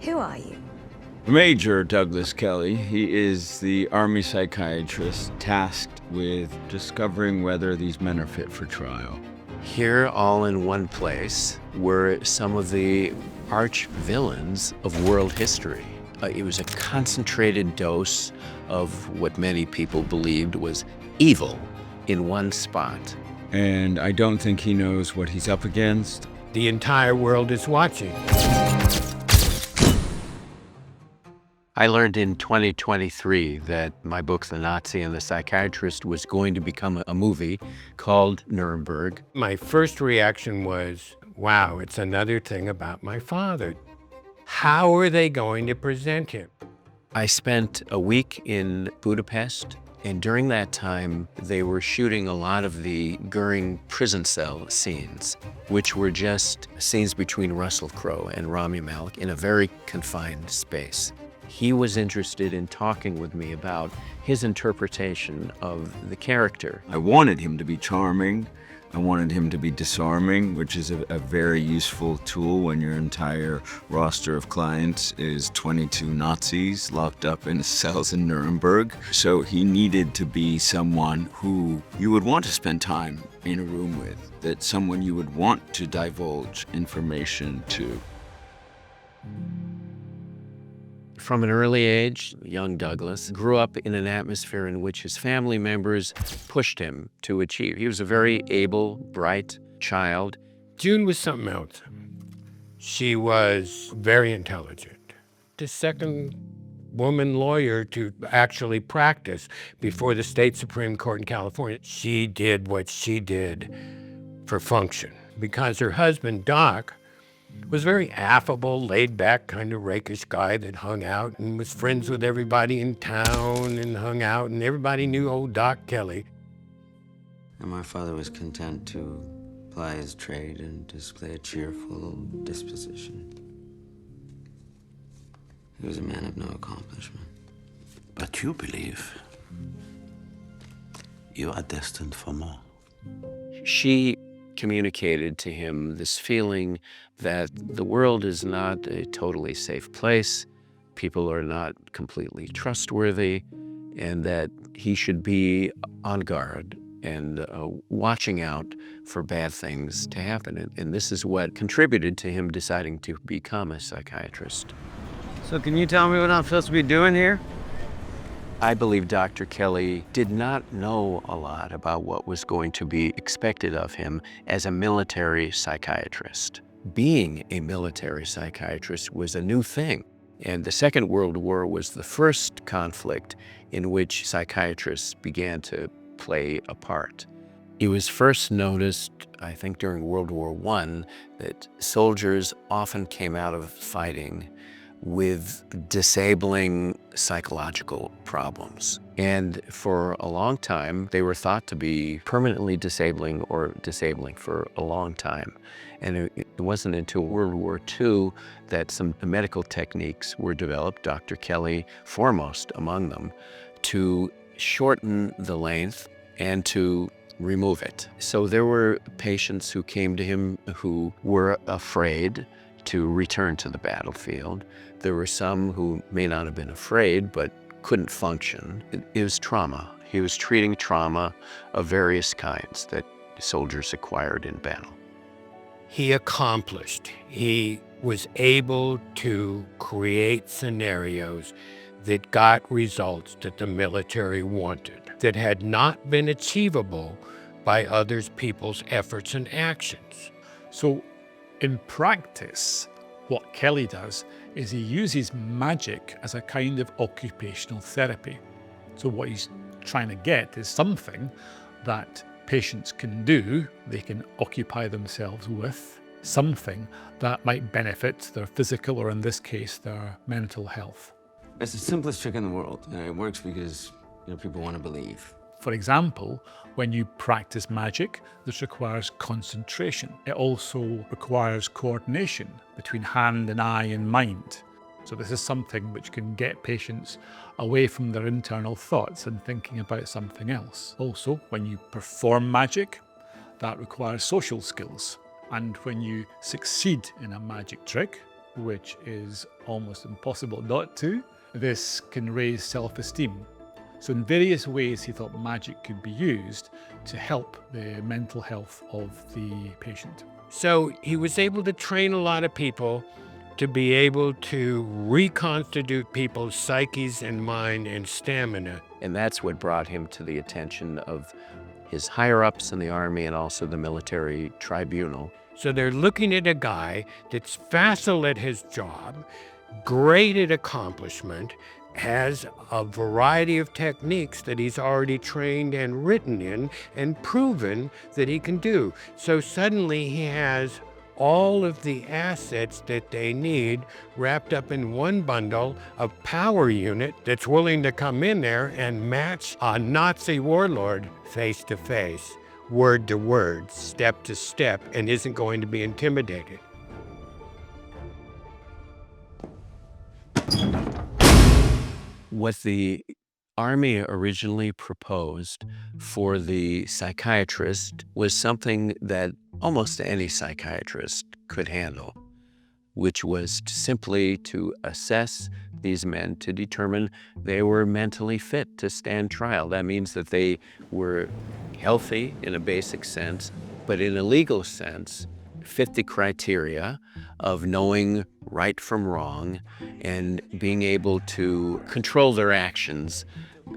Who are you? Major Douglas Kelley. He is the Army psychiatrist tasked with discovering whether these men are fit for trial. Here, all in one place, were some of the arch villains of world history. It was a concentrated dose of what many people believed was evil in one spot. And I don't think he knows what he's up against. The entire world is watching. I learned in 2023 that my book, The Nazi and the Psychiatrist, was going to become a movie called Nuremberg. My first reaction was, wow, it's another thing about my father. How are they going to present him? I spent a week in Budapest, and during that time, they were shooting a lot of the Goering prison cell scenes, which were just scenes between Russell Crowe and Rami Malek in a very confined space. He was interested in talking with me about his interpretation of the character. I wanted him to be charming. I wanted him to be disarming, which is a very useful tool when your entire roster of clients is 22 Nazis locked up in cells in Nuremberg. So he needed to be someone who you would want to spend time in a room with, that someone you would want to divulge information to. From an early age, young Douglas grew up in an atmosphere in which his family members pushed him to achieve. He was a very able, bright child. June was something else. She was very intelligent. The second woman lawyer to actually practice before the state Supreme Court in California. She did what she did for function because her husband, Doc, was very affable, laid-back, kind of rakish guy that hung out and was friends with everybody in town and hung out, and everybody knew old Doug Kelley. And my father was content to ply his trade and display a cheerful disposition. He was a man of no accomplishment. But you believe you are destined for more. She communicated to him this feeling that the world is not a totally safe place, people are not completely trustworthy, and that he should be on guard and watching out for bad things to happen. And this is what contributed to him deciding to become a psychiatrist. So can you tell me what I'm supposed to be doing here? I believe Dr. Kelley did not know a lot about what was going to be expected of him as a military psychiatrist. Being a military psychiatrist was a new thing, and the Second World War was the first conflict in which psychiatrists began to play a part. It was first noticed, I think, during World War I, that soldiers often came out of fighting with disabling psychological problems. And for a long time, they were thought to be permanently disabling or disabling for a long time. And it wasn't until World War II that some medical techniques were developed, Dr. Kelley foremost among them, to shorten the length and to remove it. So there were patients who came to him who were afraid to return to the battlefield. There were some who may not have been afraid, but couldn't function. It was trauma. He was treating trauma of various kinds that soldiers acquired in battle. He accomplished. He was able to create scenarios that got results that the military wanted, that had not been achievable by other people's efforts and actions. So in practice, what Kelley does is he uses magic as a kind of occupational therapy. So what he's trying to get is something that patients can do, they can occupy themselves with, something that might benefit their physical, or in this case, their mental health. It's the simplest trick in the world, and it works because people want to believe. For example, when you practice magic, this requires concentration. It also requires coordination between hand and eye and mind. So this is something which can get patients away from their internal thoughts and thinking about something else. Also, when you perform magic, that requires social skills. And when you succeed in a magic trick, which is almost impossible not to. This can raise self-esteem. So in various ways, he thought magic could be used to help the mental health of the patient. So he was able to train a lot of people to be able to reconstitute people's psyches and mind and stamina. And that's what brought him to the attention of his higher-ups in the army and also the military tribunal. So they're looking at a guy that's facile at his job, great at accomplishment, has a variety of techniques that he's already trained and written in and proven that he can do. So suddenly he has all of the assets that they need wrapped up in one bundle, a power unit that's willing to come in there and match a Nazi warlord face to face, word to word, step to step, and isn't going to be intimidated. What the Army originally proposed for the psychiatrist was something that almost any psychiatrist could handle, which was simply to assess these men to determine they were mentally fit to stand trial. That means that they were healthy in a basic sense, but in a legal sense, fit the criteria of knowing right from wrong and being able to control their actions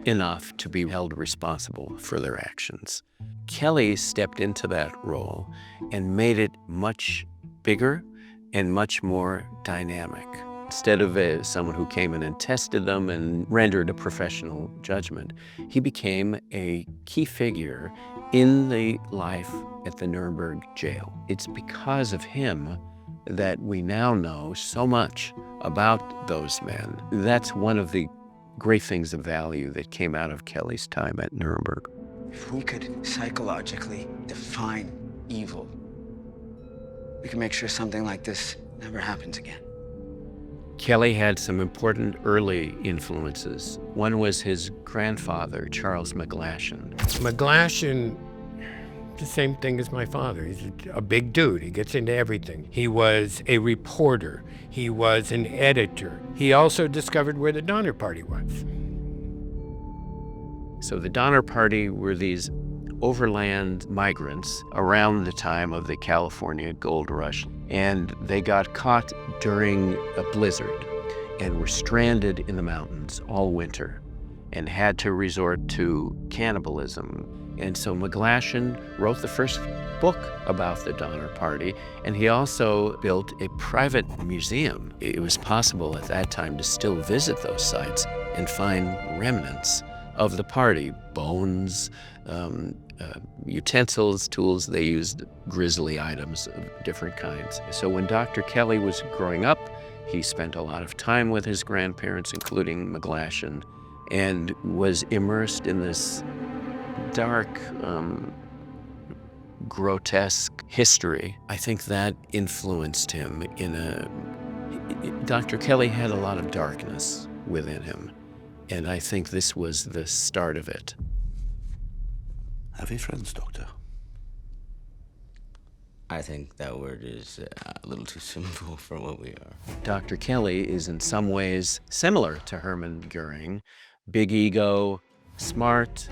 enough to be held responsible for their actions. Kelley stepped into that role and made it much bigger and much more dynamic. Instead of someone who came in and tested them and rendered a professional judgment, he became a key figure in the life at the Nuremberg jail. It's because of him that we now know so much about those men. That's one of the great things of value that came out of Kelley's time at Nuremberg. If we could psychologically define evil, we can make sure something like this never happens again. Kelley had some important early influences. One was his grandfather, Charles McGlashan. McGlashan, the same thing as my father. He's a big dude. He gets into everything. He was a reporter. He was an editor. He also discovered where the Donner Party was. So the Donner Party were these overland migrants around the time of the California gold rush, and they got caught during a blizzard and were stranded in the mountains all winter and had to resort to cannibalism. And so McGlashan wrote the first book about the Donner Party, and he also built a private museum. It was possible at that time to still visit those sites and find remnants of the party, bones, utensils, tools. They used grisly items of different kinds. So when Dr. Kelley was growing up, he spent a lot of time with his grandparents, including McGlashan, and was immersed in this dark, grotesque history. I think that influenced him Dr. Kelley had a lot of darkness within him, and I think this was the start of it. Are we friends, Doctor? I think that word is a little too simple for what we are. Dr. Kelley is in some ways similar to Hermann Göring. Big ego, smart,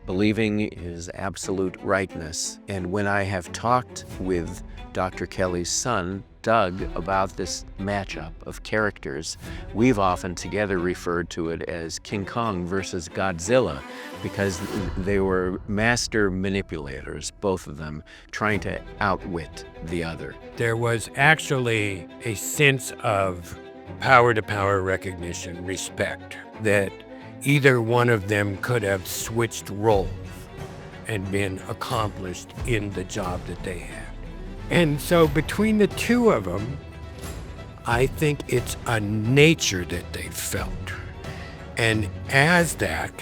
believing his absolute rightness. And when I have talked with Dr. Kelley's son, Doug, about this matchup of characters, we've often together referred to it as King Kong versus Godzilla, because they were master manipulators, both of them, trying to outwit the other. There was actually a sense of power-to-power recognition, respect, that either one of them could have switched roles and been accomplished in the job that they had. And so between the two of them, I think it's a nature that they felt. And as that,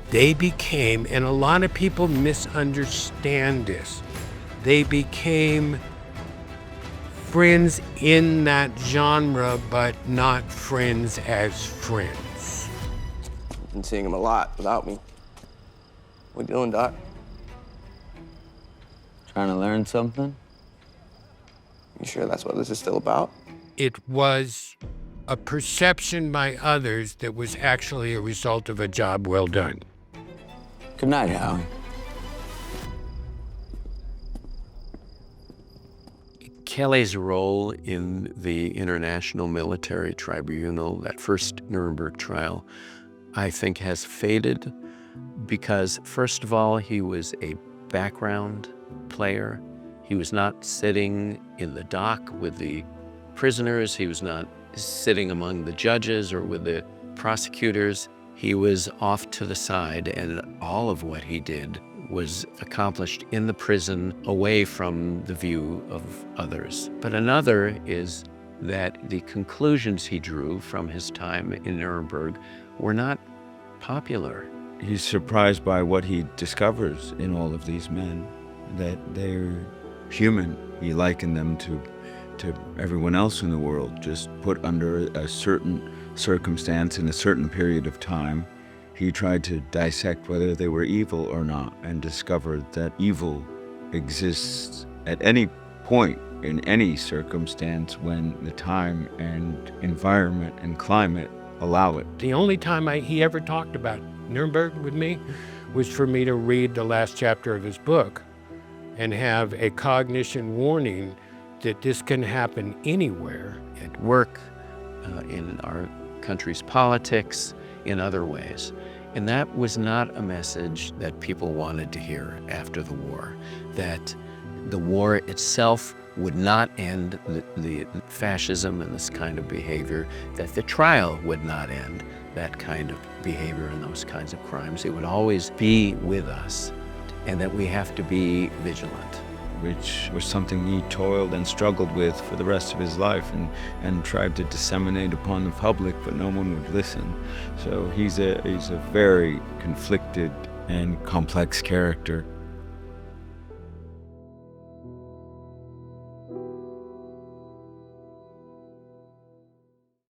they became, and a lot of people misunderstand this, they became friends in that genre, but not friends as friends. Been seeing him a lot without me. What you doing, Doc? Trying to learn something? You sure that's what this is still about? It was a perception by others that was actually a result of a job well done. Good night, Howie. Kelley's role in the International Military Tribunal, that first Nuremberg trial, I think has faded because, first of all, he was a background player. He was not sitting in the dock with the prisoners. He was not sitting among the judges or with the prosecutors. He was off to the side, and all of what he did was accomplished in the prison away from the view of others. But another is that the conclusions he drew from his time in Nuremberg were not popular. He's surprised by what he discovers in all of these men, that they're human. He likened them to everyone else in the world, just put under a certain circumstance in a certain period of time. He tried to dissect whether they were evil or not and discovered that evil exists at any point in any circumstance when the time and environment and climate allow it. The only time he ever talked about Nuremberg with me was for me to read the last chapter of his book and have a cognition warning that this can happen anywhere. At work, in our country's politics, in other ways. And that was not a message that people wanted to hear after the war, that the war itself would not end the fascism and this kind of behavior, that the trial would not end that kind of behavior and those kinds of crimes. It would always be with us, and that we have to be vigilant. Which was something he toiled and struggled with for the rest of his life and tried to disseminate upon the public, but no one would listen. So he's a very conflicted and complex character.